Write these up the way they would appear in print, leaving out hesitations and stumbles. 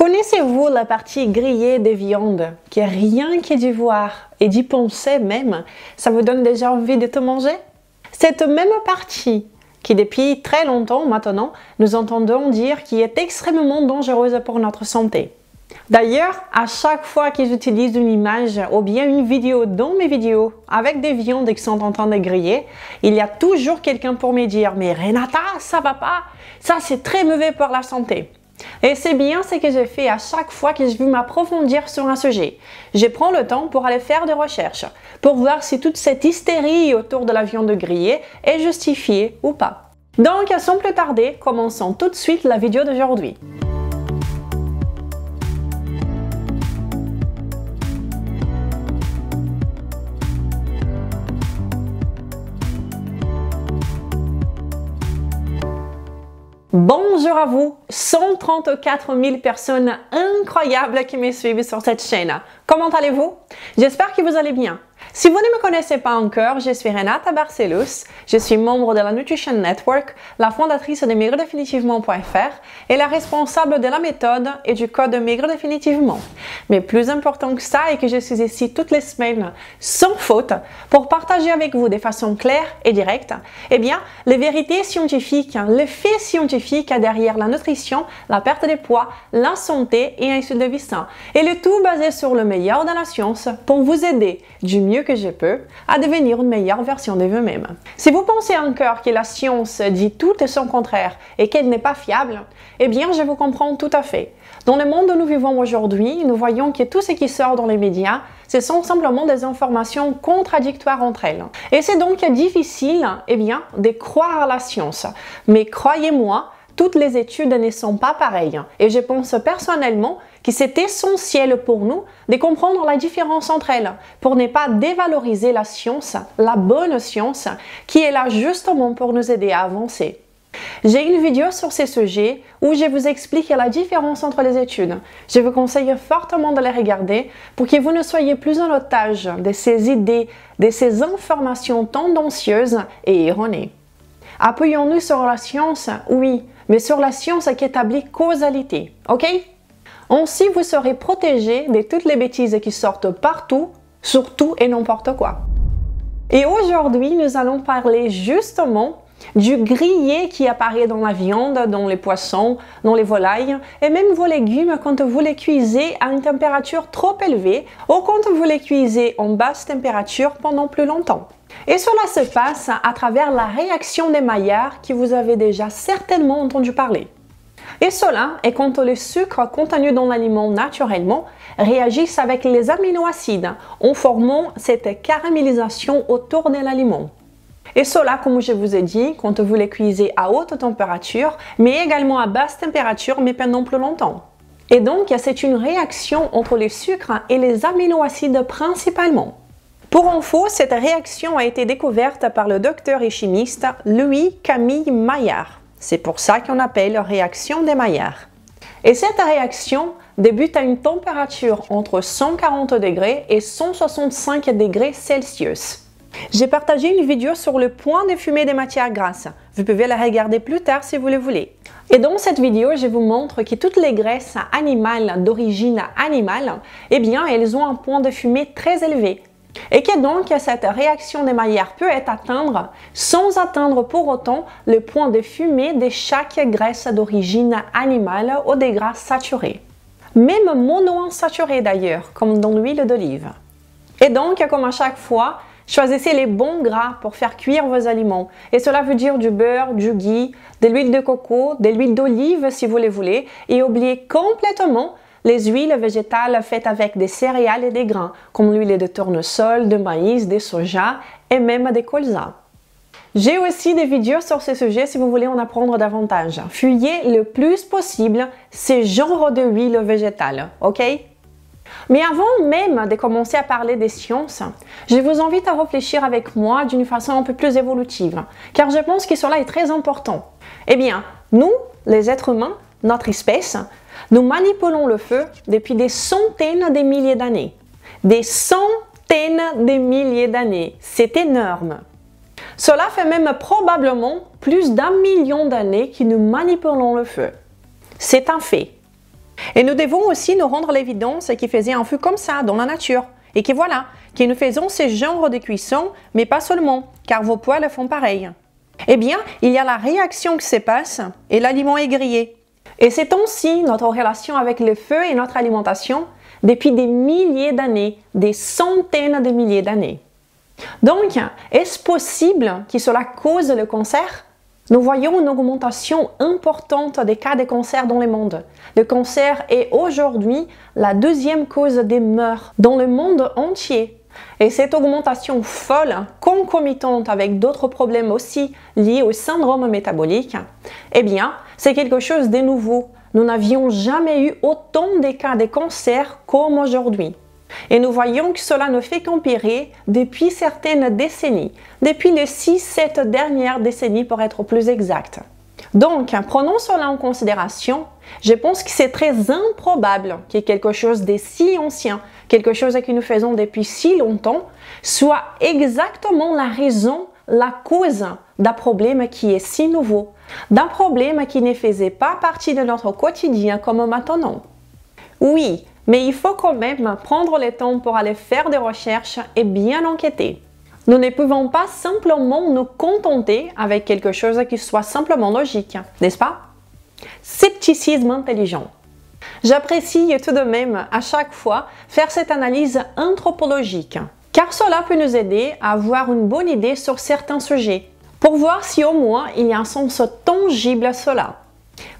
Connaissez-vous la partie grillée des viandes, qui est rien que d'y voir et d'y penser même, ça vous donne déjà envie de te manger? Cette même partie qui depuis très longtemps maintenant, nous entendons dire qui est extrêmement dangereuse pour notre santé. D'ailleurs, à chaque fois que j'utilise une image ou bien une vidéo dans mes vidéos avec des viandes qui sont en train de griller, il y a toujours quelqu'un pour me dire « Mais Renata, ça va pas, ça c'est très mauvais pour la santé ». Et c'est bien ce que j'ai fait à chaque fois que je veux m'approfondir sur un sujet. Je prends le temps pour aller faire des recherches, pour voir si toute cette hystérie autour de la viande grillée est justifiée ou pas. Donc, sans plus tarder, commençons tout de suite la vidéo d'aujourd'hui. Bonjour à vous, 134 000 personnes incroyables qui me suivent sur cette chaîne. Comment allez-vous? J'espère que vous allez bien. Si vous ne me connaissez pas encore, je suis Renata Barcelus, je suis membre de la Nutrition Network, la fondatrice de maigredefinitivement.fr et la responsable de la méthode et du code Maigre Définitivement. Mais plus important que ça est que je suis ici toutes les semaines, sans faute, pour partager avec vous de façon claire et directe, les vérités scientifiques, les faits scientifiques derrière la nutrition, la perte de poids, la santé et un style de vie sain. Et le tout basé sur le meilleur de la science pour vous aider du mieux que je peux à devenir une meilleure version de vous-même. Si vous pensez encore que la science dit tout et son contraire et qu'elle n'est pas fiable, je vous comprends tout à fait. Dans le monde où nous vivons aujourd'hui, nous voyons que tout ce qui sort dans les médias, ce sont simplement des informations contradictoires entre elles. Et c'est donc difficile, de croire à la science. Mais croyez-moi, toutes les études ne sont pas pareilles. Et je pense personnellement que c'est essentiel pour nous de comprendre la différence entre elles, pour ne pas dévaloriser la science, la bonne science, qui est là justement pour nous aider à avancer. J'ai une vidéo sur ces sujets où je vous explique la différence entre les études. Je vous conseille fortement de les regarder pour que vous ne soyez plus en otage de ces idées, de ces informations tendancieuses et erronées. Appuyons-nous sur la science? Oui, mais sur la science qui établit causalité, ok? Ainsi, vous serez protégé de toutes les bêtises qui sortent partout, surtout et n'importe quoi. Et aujourd'hui, nous allons parler justement du grillé qui apparaît dans la viande, dans les poissons, dans les volailles et même vos légumes quand vous les cuisez à une température trop élevée ou quand vous les cuisez en basse température pendant plus longtemps. Et cela se passe à travers la réaction des Maillard que vous avez déjà certainement entendu parler. Et cela est quand les sucres contenus dans l'aliment naturellement réagissent avec les aminoacides en formant cette caramélisation autour de l'aliment. Et cela, comme je vous ai dit, quand vous les cuisez à haute température, mais également à basse température, mais pendant plus longtemps. Et donc, c'est une réaction entre les sucres et les aminoacides principalement. Pour info, cette réaction a été découverte par le docteur et chimiste Louis-Camille Maillard. C'est pour ça qu'on appelle réaction des Maillard. Et cette réaction débute à une température entre 140 degrés et 165 degrés Celsius. J'ai partagé une vidéo sur le point de fumer des matières grasses. Vous pouvez la regarder plus tard si vous le voulez. Et dans cette vidéo, je vous montre que toutes les graisses animales d'origine animale, elles ont un point de fumée très élevé. Et que donc cette réaction des Maillard peut être atteindre sans atteindre pour autant le point de fumée de chaque graisse d'origine animale ou des gras saturés. Même monoinsaturés d'ailleurs, comme dans l'huile d'olive. Et donc, comme à chaque fois, choisissez les bons gras pour faire cuire vos aliments. Et cela veut dire du beurre, du ghee, de l'huile de coco, de l'huile d'olive si vous le voulez. Et oubliez complètement les huiles végétales faites avec des céréales et des grains, comme l'huile de tournesol, de maïs, de soja et même des colzas. J'ai aussi des vidéos sur ce sujet si vous voulez en apprendre davantage. Fuyez le plus possible ces genres de huiles végétales, ok? Mais avant même de commencer à parler des sciences, je vous invite à réfléchir avec moi d'une façon un peu plus évolutive, car je pense que cela est très important. Nous, les êtres humains, notre espèce, nous manipulons le feu depuis des centaines de milliers d'années. Des centaines de milliers d'années, c'est énorme. Cela fait même probablement plus d'1 million d'années que nous manipulons le feu. C'est un fait. Et nous devons aussi nous rendre l'évidence qu'il faisait un feu comme ça dans la nature. Et que voilà, que nous faisons ce genre de cuisson, mais pas seulement, car vos poêles font pareil. Eh bien, il y a la réaction qui se passe et l'aliment est grillé. Et c'est ainsi notre relation avec le feu et notre alimentation depuis des milliers d'années, des centaines de milliers d'années. Donc, est-ce possible que cela cause le cancer? Nous voyons une augmentation importante des cas de cancer dans le monde. Le cancer est aujourd'hui la deuxième cause des morts dans le monde entier. Et cette augmentation folle, concomitante avec d'autres problèmes aussi liés au syndrome métabolique, eh bien, c'est quelque chose de nouveau. Nous n'avions jamais eu autant de cas de cancer comme aujourd'hui. Et nous voyons que cela ne fait qu'empirer depuis certaines décennies, depuis les 6-7 dernières décennies pour être plus exact. Donc, prenons cela en considération. Je pense que c'est très improbable que quelque chose de si ancien, quelque chose que nous faisons depuis si longtemps, soit exactement la raison, la cause d'un problème qui est si nouveau, d'un problème qui ne faisait pas partie de notre quotidien comme maintenant. Oui, mais il faut quand même prendre le temps pour aller faire des recherches et bien enquêter. Nous ne pouvons pas simplement nous contenter avec quelque chose qui soit simplement logique, n'est-ce pas? Scepticisme intelligent. J'apprécie tout de même à chaque fois faire cette analyse anthropologique, car cela peut nous aider à avoir une bonne idée sur certains sujets, pour voir si au moins il y a un sens tangible à cela.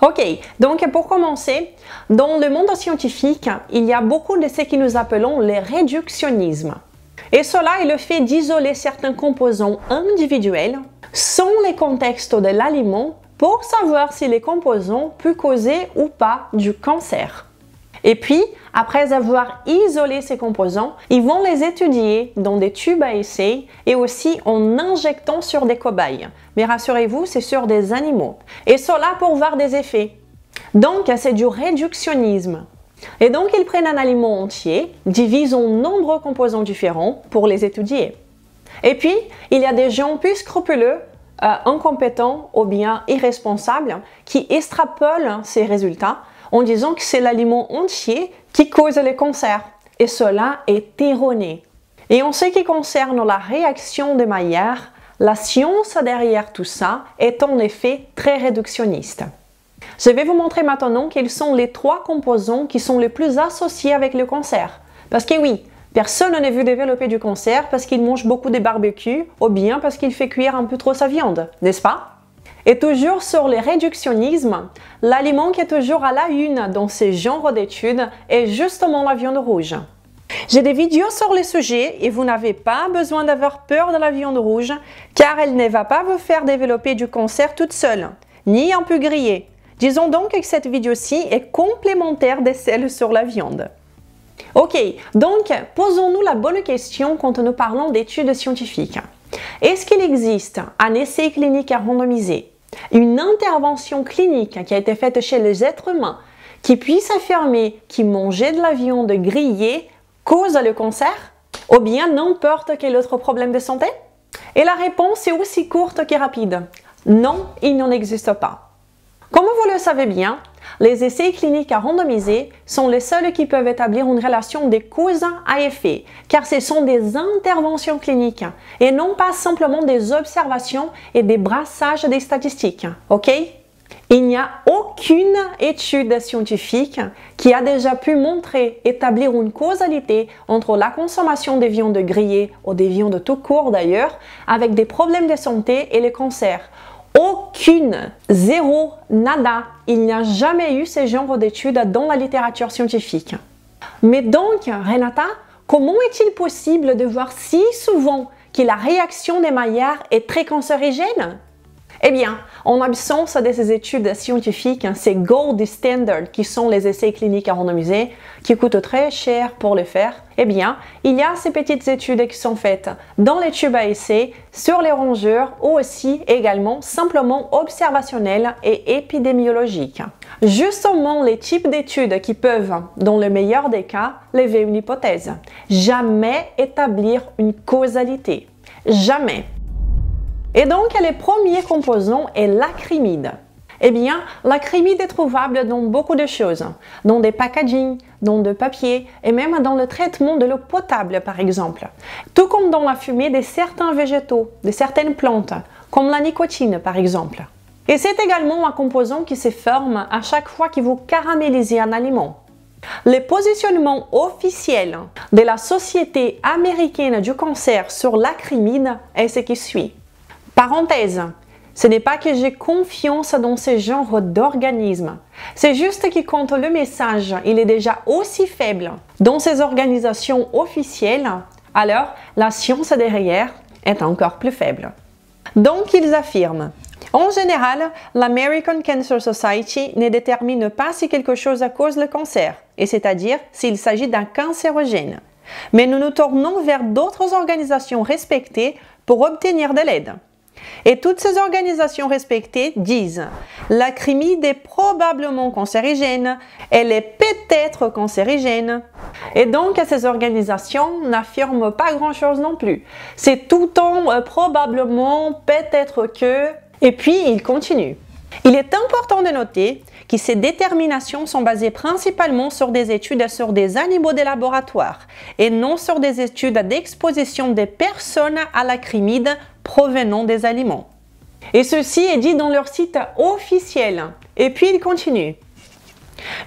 Ok, donc pour commencer, dans le monde scientifique, il y a beaucoup de ce que nous appelons le réductionnisme. Et cela est le fait d'isoler certains composants individuels sans le contexte de l'aliment pour savoir si les composants peuvent causer ou pas du cancer. Et puis, après avoir isolé ces composants, ils vont les étudier dans des tubes à essai et aussi en injectant sur des cobayes. Mais rassurez-vous, c'est sur des animaux. Et cela pour voir des effets. Donc, c'est du réductionnisme. Et donc, ils prennent un aliment entier, divisent en nombreux composants différents pour les étudier. Et puis, il y a des gens plus scrupuleux, incompétents ou bien irresponsables qui extrapolent ces résultats en disant que c'est l'aliment entier qui cause le cancer. Et cela est erroné. Et en ce qui concerne la réaction de Maillard, la science derrière tout ça est en effet très réductionniste. Je vais vous montrer maintenant quels sont les 3 composants qui sont les plus associés avec le cancer. Parce que oui, personne ne veut développer du cancer parce qu'il mange beaucoup de barbecue ou bien parce qu'il fait cuire un peu trop sa viande, n'est-ce pas? Et toujours sur le réductionnisme, l'aliment qui est toujours à la une dans ce genre d'études est justement la viande rouge. J'ai des vidéos sur le sujet et vous n'avez pas besoin d'avoir peur de la viande rouge car elle ne va pas vous faire développer du cancer toute seule, ni un peu grillée. Disons donc que cette vidéo-ci est complémentaire de celle sur la viande. Ok, donc posons-nous la bonne question quand nous parlons d'études scientifiques. Est-ce qu'il existe un essai clinique randomisé, une intervention clinique qui a été faite chez les êtres humains qui puisse affirmer que manger de la viande grillée cause le cancer ou bien n'importe quel autre problème de santé? Et la réponse est aussi courte que rapide. Non, il n'en existe pas. Comme vous le savez bien, les essais cliniques randomisés sont les seuls qui peuvent établir une relation de cause à effet, car ce sont des interventions cliniques et non pas simplement des observations et des brassages des statistiques, ok? Il n'y a aucune étude scientifique qui a déjà pu montrer, établir une causalité entre la consommation des viandes grillées ou des viandes tout court d'ailleurs, avec des problèmes de santé et le cancer. Aucune, zéro, nada, il n'y a jamais eu ce genre d'études dans la littérature scientifique. Mais donc, Renata, comment est-il possible de voir si souvent que la réaction des Maillard est très cancérigène? Eh bien, en absence de ces études scientifiques, ces gold standard qui sont les essais cliniques randomisés, qui coûtent très cher pour le faire, eh bien, il y a ces petites études qui sont faites dans les tubes à essai, sur les rongeurs ou aussi également simplement observationnelles et épidémiologiques. Justement, les types d'études qui peuvent, dans le meilleur des cas, lever une hypothèse. Jamais établir une causalité. Jamais. Et donc, le premier composant est l'acrymide. Eh bien, l'acrylamide est trouvable dans beaucoup de choses, dans des packaging, dans le papier et même dans le traitement de l'eau potable par exemple, tout comme dans la fumée de certains végétaux, de certaines plantes, comme la nicotine par exemple. Et c'est également un composant qui se forme à chaque fois que vous caramélisez un aliment. Le positionnement officiel de la Société américaine du cancer sur l'acrylamide est ce qui suit. Parenthèse, ce n'est pas que j'ai confiance dans ce genre d'organisme. C'est juste que quand le message il est déjà aussi faible dans ces organisations officielles, alors la science derrière est encore plus faible. Donc ils affirment: en général, l'American Cancer Society ne détermine pas si quelque chose cause le cancer, et c'est-à-dire s'il s'agit d'un cancérogène. Mais nous nous tournons vers d'autres organisations respectées pour obtenir de l'aide. Et toutes ces organisations respectées disent: l'acrylamide est probablement cancérigène, elle est peut-être cancérigène. Et donc ces organisations n'affirment pas grand-chose non plus. C'est tout le temps probablement, peut-être que, et puis ils continuent. Il est important de noter que ces déterminations sont basées principalement sur des études sur des animaux de laboratoire et non sur des études d'exposition des personnes à l'acrylamide provenant des aliments. Et ceci est dit dans leur site officiel. Et puis ils continuent.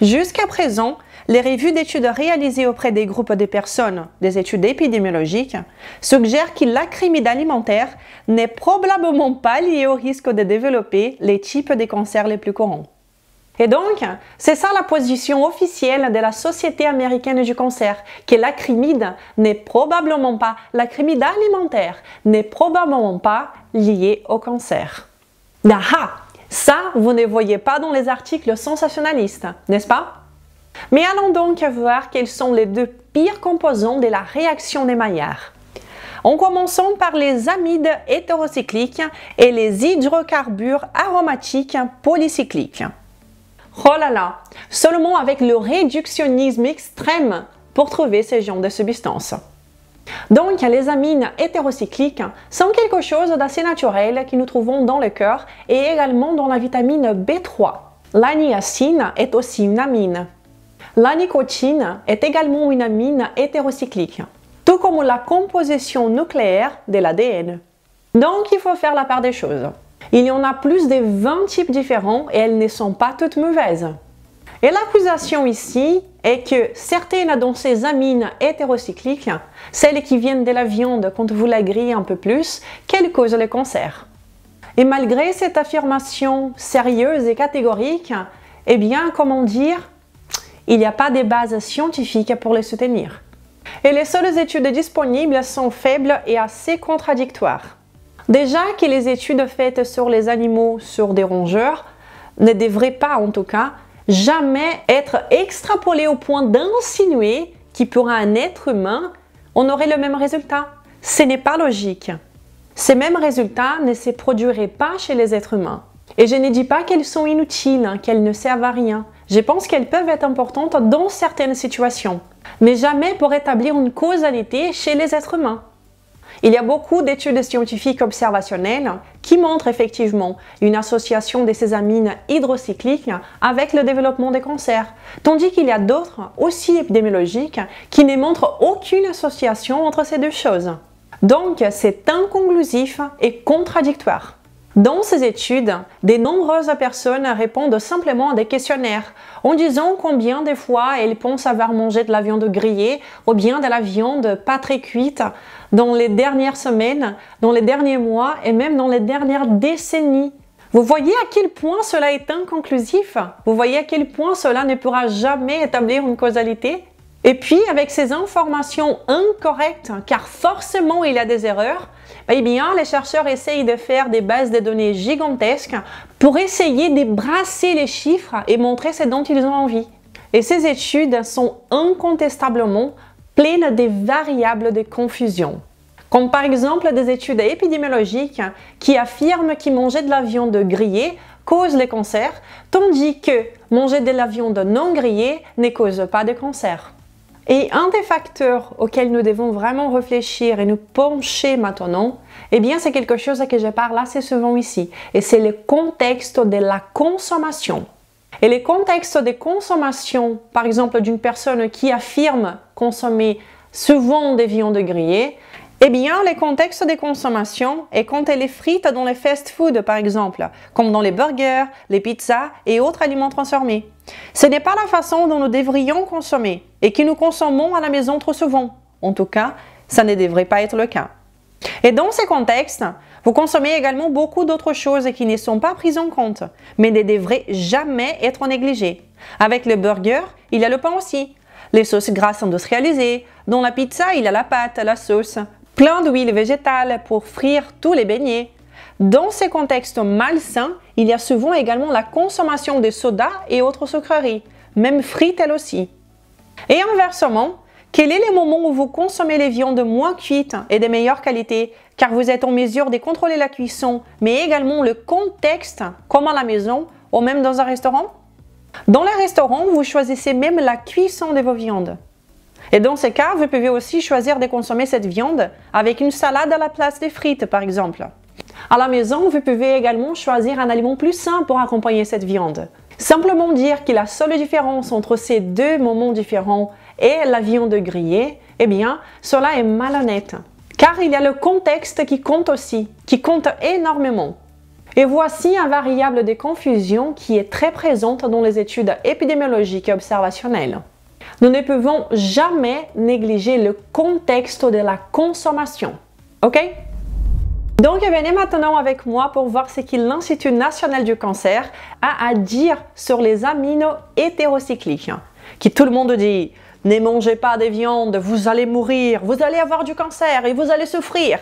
Jusqu'à présent, les revues d'études réalisées auprès des groupes de personnes, des études épidémiologiques, suggèrent que l'acrylamide alimentaire n'est probablement pas lié au risque de développer les types de cancers les plus courants. Et donc, c'est ça la position officielle de la Société américaine du cancer, que l'acrylamide n'est probablement pas, l'acrylamide alimentaire n'est probablement pas lié au cancer. Ah, ça, vous ne voyez pas dans les articles sensationnalistes, n'est-ce pas? Mais allons donc voir quels sont les deux pires composants de la réaction de Maillard. En commençant par les amides hétérocycliques et les hydrocarbures aromatiques polycycliques. Oh là là, seulement avec le réductionnisme extrême pour trouver ce genre de substances. Donc, les amines hétérocycliques sont quelque chose d'assez naturel que nous trouvons dans le cœur et également dans la vitamine B3. La niacine est aussi une amine. La nicotine est également une amine hétérocyclique, tout comme la composition nucléaire de l'ADN. Donc, il faut faire la part des choses. Il y en a plus de 20 types différents et elles ne sont pas toutes mauvaises. Et l'accusation ici est que certaines de ces amines hétérocycliques, celles qui viennent de la viande quand vous la grillez un peu plus, qu'elles causent le cancer. Et malgré cette affirmation sérieuse et catégorique, eh bien, comment dire, il n'y a pas de base scientifique pour les soutenir. Et les seules études disponibles sont faibles et assez contradictoires. Déjà que les études faites sur les animaux, sur des rongeurs, ne devraient pas en tout cas jamais être extrapolées au point d'insinuer que pour un être humain, on aurait le même résultat. Ce n'est pas logique. Ces mêmes résultats ne se produiraient pas chez les êtres humains. Et je ne dis pas qu'elles sont inutiles, qu'elles ne servent à rien. Je pense qu'elles peuvent être importantes dans certaines situations, mais jamais pour établir une causalité chez les êtres humains. Il y a beaucoup d'études scientifiques observationnelles qui montrent effectivement une association de ces amines hydrocycliques avec le développement des cancers, tandis qu'il y a d'autres, aussi épidémiologiques, qui ne montrent aucune association entre ces deux choses. Donc, c'est inconclusif et contradictoire. Dans ces études, de nombreuses personnes répondent simplement à des questionnaires en disant combien de fois elles pensent avoir mangé de la viande grillée ou bien de la viande pas très cuite dans les dernières semaines, dans les derniers mois et même dans les dernières décennies. Vous voyez à quel point cela est inconclusif? Vous voyez à quel point cela ne pourra jamais établir une causalité? Et puis, avec ces informations incorrectes, car forcément il y a des erreurs, eh bien, les chercheurs essayent de faire des bases de données gigantesques pour essayer de brasser les chiffres et montrer ce dont ils ont envie. Et ces études sont incontestablement pleines de variables de confusion. Comme par exemple des études épidémiologiques qui affirment que manger de la viande grillée cause le cancer, tandis que manger de la viande non grillée ne cause pas de cancer. Et un des facteurs auxquels nous devons vraiment réfléchir et nous pencher maintenant, eh bien, c'est quelque chose que je parle assez souvent ici. Et c'est le contexte de la consommation. Et le contexte de consommation, par exemple, d'une personne qui affirme consommer souvent des viandes grillées, eh bien, le contexte de consommation est quand elle est frite dans les fast-food, par exemple, comme dans les burgers, les pizzas et autres aliments transformés. Ce n'est pas la façon dont nous devrions consommer et que nous consommons à la maison trop souvent. En tout cas, ça ne devrait pas être le cas. Et dans ces contextes, vous consommez également beaucoup d'autres choses qui ne sont pas prises en compte, mais ne devraient jamais être négligées. Avec le burger, il y a le pain aussi. Les sauces grasses industrialisées. Dans la pizza, il y a la pâte, la sauce. Plein d'huile végétale pour frire tous les beignets. Dans ces contextes malsains, il y a souvent également la consommation de sodas et autres sucreries, même frites elles aussi. Et inversement, quel est le moment où vous consommez les viandes moins cuites et de meilleure qualité, car vous êtes en mesure de contrôler la cuisson, mais également le contexte, comme à la maison ou même dans un restaurant? Dans les restaurants, vous choisissez même la cuisson de vos viandes. Et dans ce cas, vous pouvez aussi choisir de consommer cette viande avec une salade à la place des frites, par exemple. À la maison, vous pouvez également choisir un aliment plus sain pour accompagner cette viande. Simplement dire que la seule différence entre ces deux moments différents est la viande grillée, eh bien, cela est malhonnête. Car il y a le contexte qui compte aussi, qui compte énormément. Et voici une variable de confusion qui est très présente dans les études épidémiologiques et observationnelles. Nous ne pouvons jamais négliger le contexte de la consommation. OK? Donc, venez maintenant avec moi pour voir ce que l'Institut national du cancer a à dire sur les amines hétérocycliques. Qui tout le monde dit, ne mangez pas de viande, vous allez mourir, vous allez avoir du cancer et vous allez souffrir.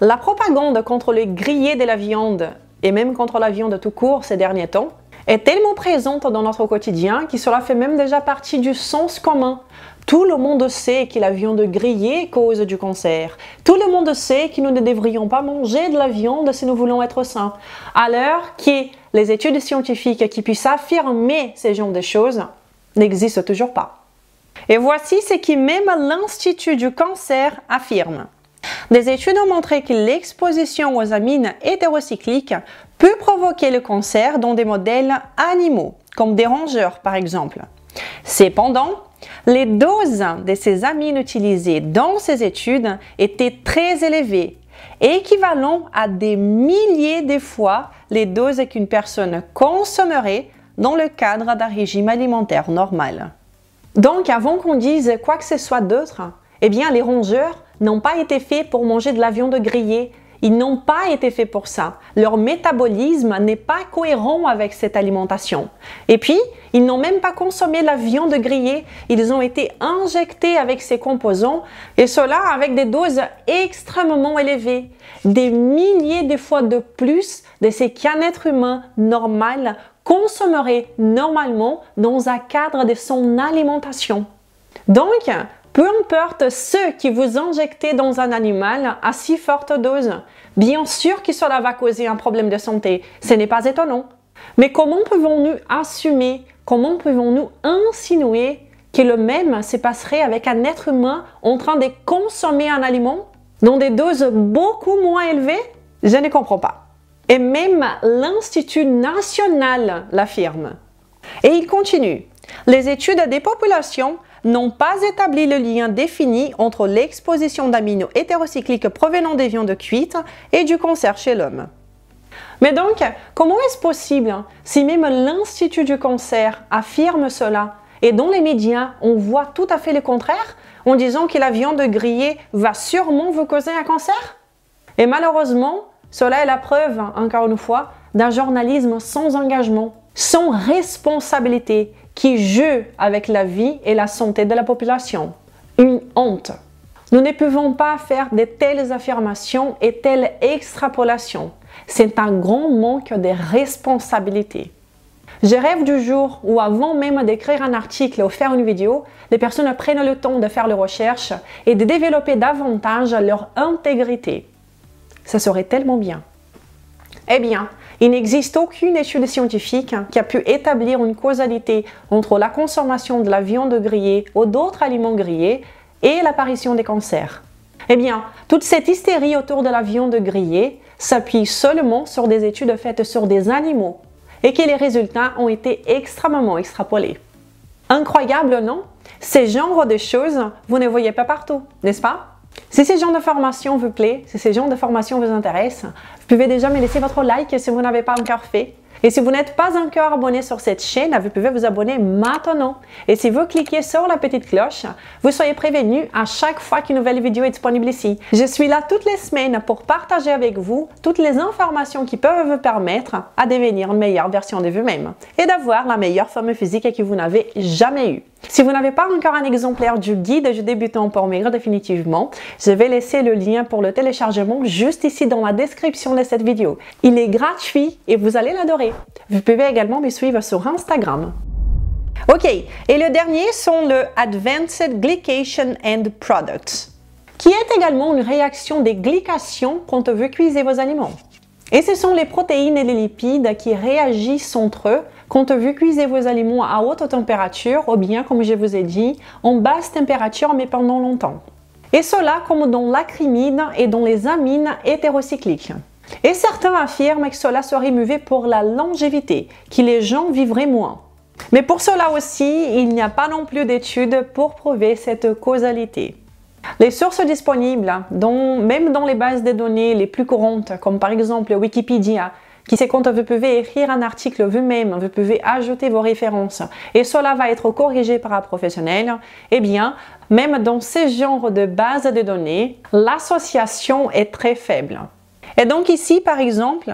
La propagande contre le grillé de la viande et même contre la viande tout court ces derniers temps est tellement présente dans notre quotidien que cela fait même déjà partie du sens commun. Tout le monde sait que la viande grillée cause du cancer. Tout le monde sait que nous ne devrions pas manger de la viande si nous voulons être sains. Alors que les études scientifiques qui puissent affirmer ce genre de choses n'existent toujours pas. Et voici ce que même l'Institut du cancer affirme. Des études ont montré que l'exposition aux amines hétérocycliques peut provoquer le cancer dans des modèles animaux, comme des rongeurs par exemple. Cependant, les doses de ces amines utilisées dans ces études étaient très élevées, équivalent à des milliers de fois les doses qu'une personne consommerait dans le cadre d'un régime alimentaire normal. Donc, avant qu'on dise quoi que ce soit d'autre, eh bien, les rongeurs n'ont pas été faits pour manger de la viande grillée. Ils n'ont pas été faits pour ça. Leur métabolisme n'est pas cohérent avec cette alimentation. Et puis, ils n'ont même pas consommé la viande grillée. Ils ont été injectés avec ces composants et cela avec des doses extrêmement élevées. Des milliers de fois de plus de ce qu'un être humain normal consommerait normalement dans un cadre de son alimentation. Donc, peu importe ce que vous injectez dans un animal à si forte dose, bien sûr que cela va causer un problème de santé, ce n'est pas étonnant. Mais comment pouvons-nous assumer, comment pouvons-nous insinuer que le même se passerait avec un être humain en train de consommer un aliment dans des doses beaucoup moins élevées? Je ne comprends pas. Et même l'Institut national l'affirme. Et il continue. Les études des populations n'ont pas établi le lien défini entre l'exposition d'amines hétérocycliques provenant des viandes cuites et du cancer chez l'homme. Mais donc, comment est-ce possible si même l'Institut du cancer affirme cela et dans les médias, on voit tout à fait le contraire en disant que la viande grillée va sûrement vous causer un cancer? Et malheureusement, cela est la preuve, encore une fois, d'un journalisme sans engagement, sans responsabilité, qui joue avec la vie et la santé de la population. Une honte. Nous ne pouvons pas faire de telles affirmations et telles extrapolations. C'est un grand manque de responsabilité. Je rêve du jour où, avant même d'écrire un article ou faire une vidéo, les personnes prennent le temps de faire les recherches et de développer davantage leur intégrité. Ça serait tellement bien. Eh bien, Il n'existe aucune étude scientifique qui a pu établir une causalité entre la consommation de la viande grillée ou d'autres aliments grillés et l'apparition des cancers. Eh bien, toute cette hystérie autour de la viande grillée s'appuie seulement sur des études faites sur des animaux et que les résultats ont été extrêmement extrapolés. Incroyable, non? Ces genres de choses, vous ne voyez pas partout, n'est-ce pas? Si ce genre de formation vous plaît, si ce genre de formation vous intéresse, vous pouvez déjà me laisser votre like si vous n'avez pas encore fait. Et si vous n'êtes pas encore abonné sur cette chaîne, vous pouvez vous abonner maintenant. Et si vous cliquez sur la petite cloche, vous soyez prévenu à chaque fois qu'une nouvelle vidéo est disponible ici. Je suis là toutes les semaines pour partager avec vous toutes les informations qui peuvent vous permettre à devenir une meilleure version de vous-même et d'avoir la meilleure forme physique que vous n'avez jamais eue. Si vous n'avez pas encore un exemplaire du guide du débutant pour maigrir définitivement, je vais laisser le lien pour le téléchargement juste ici dans la description de cette vidéo. Il est gratuit et vous allez l'adorer. Vous pouvez également me suivre sur Instagram. Ok, et le dernier sont le Advanced Glycation End Products, qui est également une réaction des glycations quand vous cuisez vos aliments. Et ce sont les protéines et les lipides qui réagissent entre eux quand vous cuisez vos aliments à haute température ou bien, comme je vous ai dit, en basse température mais pendant longtemps. Et cela comme dans l'acrymide et dans les amines hétérocycliques. Et certains affirment que cela serait mauvais pour la longévité, que les gens vivraient moins. Mais pour cela aussi, il n'y a pas non plus d'études pour prouver cette causalité. Les sources disponibles, même dans les bases de données les plus courantes, comme par exemple Wikipédia, qui c'est quand vous pouvez écrire un article vous-même, vous pouvez ajouter vos références et cela va être corrigé par un professionnel, eh bien, même dans ce genre de bases de données, l'association est très faible. Et donc ici, par exemple,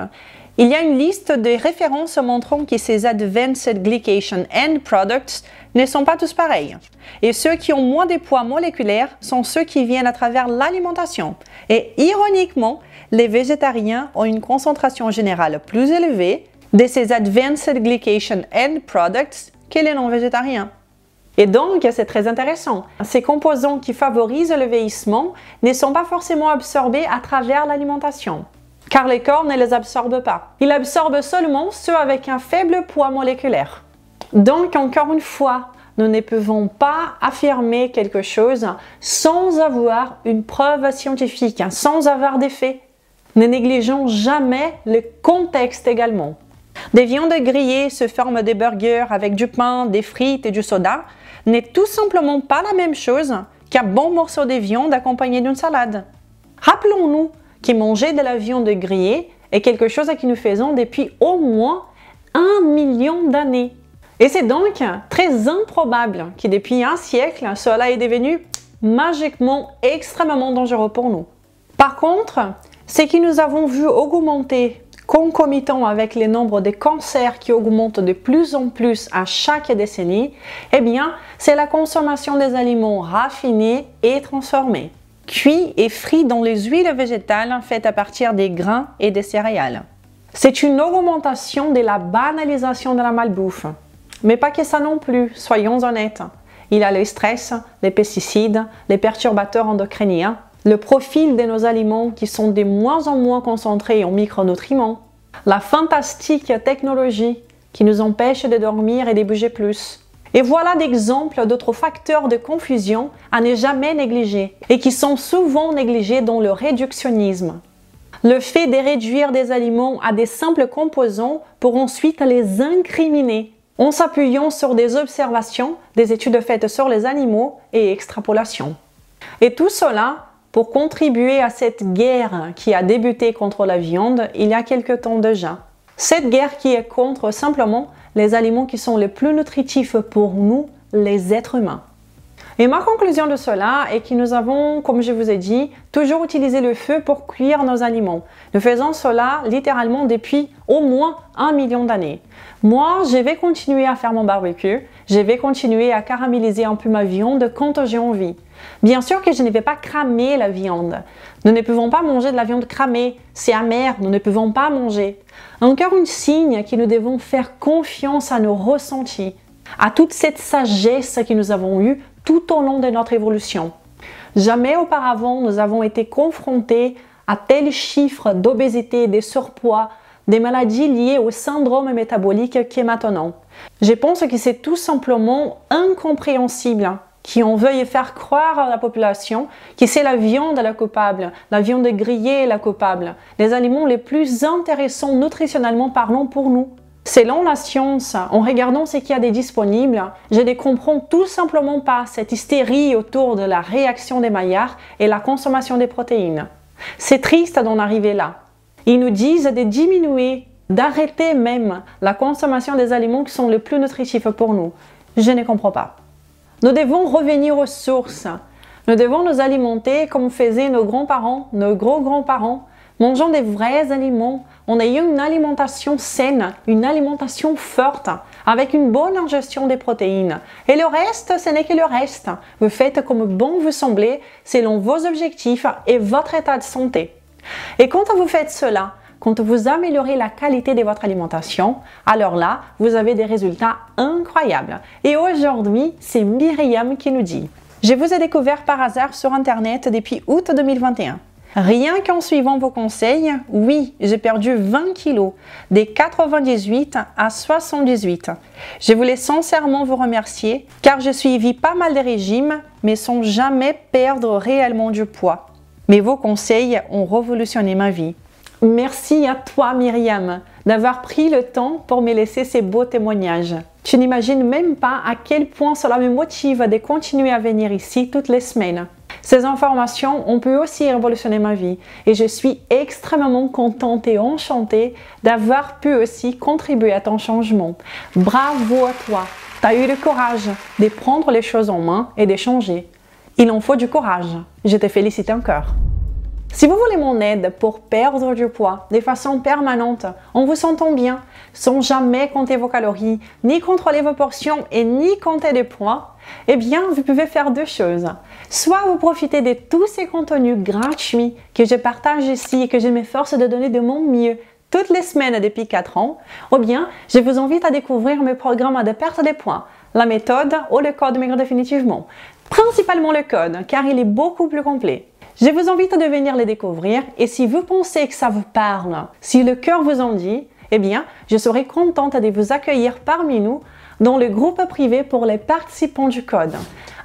il y a une liste de références montrant que ces Advanced Glycation End Products ne sont pas tous pareils. Et ceux qui ont moins de poids moléculaires sont ceux qui viennent à travers l'alimentation. Et ironiquement, les végétariens ont une concentration générale plus élevée de ces Advanced Glycation End Products que les non-végétariens. Et donc, c'est très intéressant. Ces composants qui favorisent le vieillissement ne sont pas forcément absorbés à travers l'alimentation, car les corps ne les absorbent pas. Ils absorbent seulement ceux avec un faible poids moléculaire. Donc, encore une fois, nous ne pouvons pas affirmer quelque chose sans avoir une preuve scientifique, sans avoir des faits. Ne négligeons jamais le contexte également. Des viandes grillées sous forme de burgers avec du pain, des frites et du soda n'est tout simplement pas la même chose qu'un bon morceau de viande accompagné d'une salade. Rappelons-nous que manger de la viande grillée est quelque chose que nous faisons depuis au moins 1 million d'années. Et c'est donc très improbable que depuis un siècle, cela est devenu magiquement extrêmement dangereux pour nous. Par contre, ce que nous avons vu augmenter concomitant avec le nombre de cancers qui augmentent de plus en plus à chaque décennie, eh bien, c'est la consommation des aliments raffinés et transformés, cuits et frits dans les huiles végétales faites à partir des grains et des céréales. C'est une augmentation de la banalisation de la malbouffe. Mais pas que ça non plus, soyons honnêtes. Il y a le stress, les pesticides, les perturbateurs endocriniens, le profil de nos aliments qui sont de moins en moins concentrés en micronutriments, la fantastique technologie qui nous empêche de dormir et de bouger plus. Et voilà d'exemples d'autres facteurs de confusion à ne jamais négliger et qui sont souvent négligés dans le réductionnisme. Le fait de réduire des aliments à des simples composants pour ensuite les incriminer en s'appuyant sur des observations, des études faites sur les animaux et extrapolations. Et tout cela pour contribuer à cette guerre qui a débuté contre la viande il y a quelque temps déjà. Cette guerre qui est contre simplement les aliments qui sont les plus nutritifs pour nous, les êtres humains. Et ma conclusion de cela est que nous avons, comme je vous ai dit, toujours utilisé le feu pour cuire nos aliments. Nous faisons cela littéralement depuis au moins 1 million d'années. Moi, je vais continuer à faire mon barbecue, je vais continuer à caraméliser un peu ma viande quand j'ai envie. Bien sûr que je ne vais pas cramer la viande. Nous ne pouvons pas manger de la viande cramée, c'est amer, nous ne pouvons pas manger. Encore un signe que nous devons faire confiance à nos ressentis, à toute cette sagesse que nous avons eue tout au long de notre évolution. Jamais auparavant nous avons été confrontés à tels chiffres d'obésité et de surpoids des maladies liées au syndrome métabolique qui est maintenant. Je pense que c'est tout simplement incompréhensible qu'on veuille faire croire à la population que c'est la viande la coupable, la viande grillée la coupable, les aliments les plus intéressants nutritionnellement parlant pour nous. Selon la science, en regardant ce qu'il y a de disponible, je ne comprends tout simplement pas cette hystérie autour de la réaction des maillards et la consommation des protéines. C'est triste d'en arriver là. Ils nous disent de diminuer, d'arrêter même la consommation des aliments qui sont les plus nutritifs pour nous. Je ne comprends pas. Nous devons revenir aux sources. Nous devons nous alimenter comme faisaient nos grands-parents, nos grands-parents, mangeant des vrais aliments, en ayant une alimentation saine, une alimentation forte, avec une bonne ingestion des protéines. Et le reste, ce n'est que le reste. Vous faites comme bon vous semblez, selon vos objectifs et votre état de santé. Et quand vous faites cela, quand vous améliorez la qualité de votre alimentation, alors là, vous avez des résultats incroyables. Et aujourd'hui, c'est Myriam qui nous dit « Je vous ai découvert par hasard sur Internet depuis août 2021. Rien qu'en suivant vos conseils, oui, j'ai perdu 20 kilos, des 98 à 78. Je voulais sincèrement vous remercier car je suivi pas mal de régimes, mais sans jamais perdre réellement du poids. Mais vos conseils ont révolutionné ma vie. » Merci à toi Myriam d'avoir pris le temps pour me laisser ces beaux témoignages. Tu n'imagines même pas à quel point cela me motive de continuer à venir ici toutes les semaines. Ces informations ont pu aussi révolutionner ma vie et je suis extrêmement contente et enchantée d'avoir pu aussi contribuer à ton changement. Bravo à toi! Tu as eu le courage de prendre les choses en main et de changer. Il en faut du courage. Je te félicite encore. Si vous voulez mon aide pour perdre du poids de façon permanente, en vous sentant bien, sans jamais compter vos calories, ni contrôler vos portions et ni compter des poids, eh bien, vous pouvez faire deux choses. Soit vous profitez de tous ces contenus gratuits que je partage ici et que je m'efforce de donner de mon mieux toutes les semaines depuis 4 ans, ou bien je vous invite à découvrir mes programmes de perte de poids, la méthode ou le code maigre définitivement. Principalement le code, car il est beaucoup plus complet. Je vous invite à venir les découvrir et si vous pensez que ça vous parle, si le cœur vous en dit, eh bien, je serai contente de vous accueillir parmi nous dans le groupe privé pour les participants du code.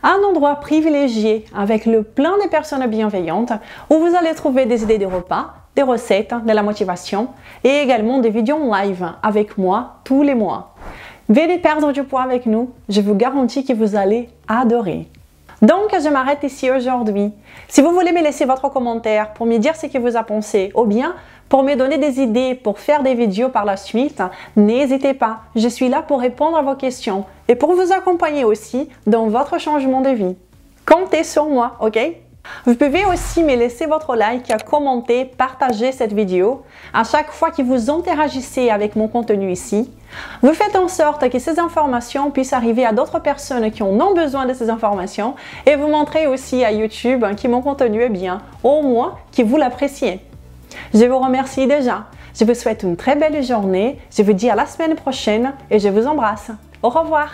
Un endroit privilégié avec le plein de personnes bienveillantes où vous allez trouver des idées de repas, des recettes, de la motivation et également des vidéos en live avec moi tous les mois. Venez perdre du poids avec nous, je vous garantis que vous allez adorer. Donc, je m'arrête ici aujourd'hui. Si vous voulez me laisser votre commentaire pour me dire ce que vous en pensez ou bien pour me donner des idées pour faire des vidéos par la suite, n'hésitez pas. Je suis là pour répondre à vos questions et pour vous accompagner aussi dans votre changement de vie. Comptez sur moi, ok? Vous pouvez aussi me laisser votre like, commenter, partager cette vidéo à chaque fois que vous interagissez avec mon contenu ici. Vous faites en sorte que ces informations puissent arriver à d'autres personnes qui en ont besoin de ces informations et vous montrez aussi à YouTube que mon contenu est bien, au moins que vous l'appréciez. Je vous remercie déjà. Je vous souhaite une très belle journée. Je vous dis à la semaine prochaine et je vous embrasse. Au revoir.